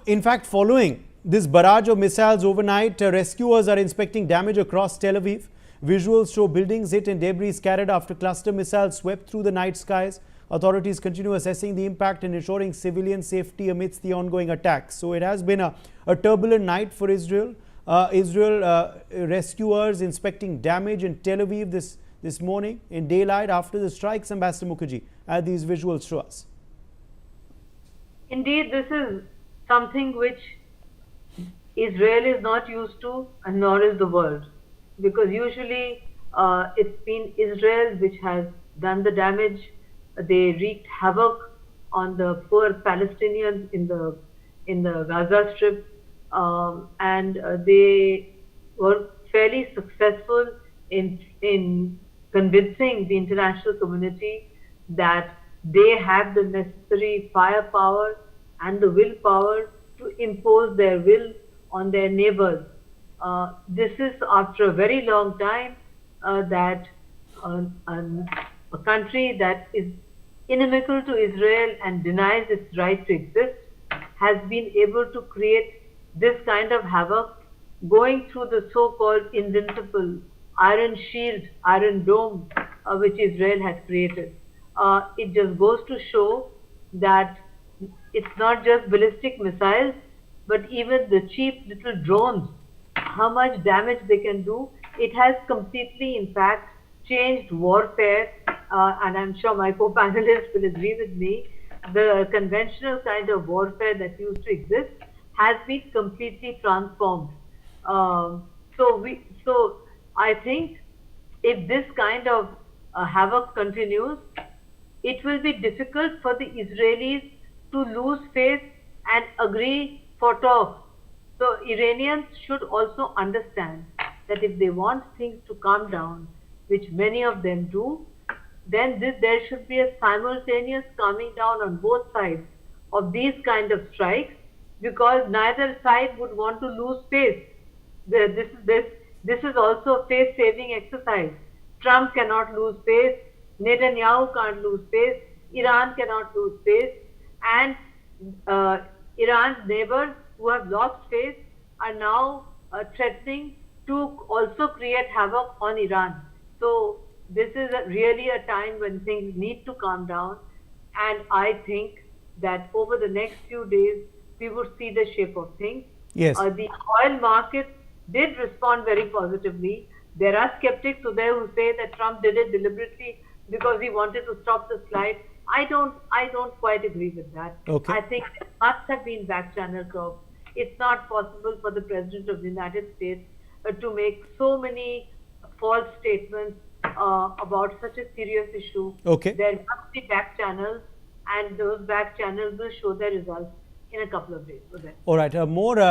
in fact, following this barrage of missiles overnight, rescuers are inspecting damage across Tel Aviv. Visuals show buildings hit and debris scattered after cluster missiles swept through the night skies. Authorities continue assessing the impact and ensuring civilian safety amidst the ongoing attacks. So it has been a turbulent night for Israel. Rescuers inspecting damage in Tel Aviv this morning in daylight after the strikes. Ambassador Mukherjee, as these visuals show us. Indeed, this is something which Israel is not used to, and nor is the world, because usually it's been Israel which has done the damage. They wreaked havoc on the poor Palestinians in the Gaza Strip, and they were fairly successful in convincing the international community that they had the necessary firepower and the willpower to impose their will on their neighbors. This is after a very long time that a country that is inimical to Israel and denies its right to exist has been able to create this kind of havoc, going through the so-called invincible iron shield, iron dome, which Israel had created. It just goes to show that it's not just ballistic missiles, but even the cheap little drones, how much damage they can do. It has completely, in fact, changed warfare, and I'm sure my co-panelists will agree with me. The conventional kind of warfare that used to exist has been completely transformed. So I think if this kind of havoc continues, it will be difficult for the Israelis to lose face and agree for talks. So Iranians should also understand that if they want things to calm down, which many of them do, then there should be a simultaneous calming down on both sides of these kind of strikes, because neither side would want to lose face. This is also a face-saving exercise. Trump cannot lose face, Netanyahu can't lose face, Iran cannot lose face, and Iran's neighbors who have lost face are now threatening to also create havoc on Iran. So this is really a time when things need to calm down, and I think that over the next few days we would see the shape of things. Yes. The oil markets did respond very positively. There are skeptics there who say that Trump did it deliberately because he wanted to stop the slide. I don't quite agree with that. Okay. I think there must have been back channel talks. It's not possible for the President of the United States to make so many false statements about such a serious issue. Okay. There must be back channels, and those back channels will show their results in a couple of days. All right. More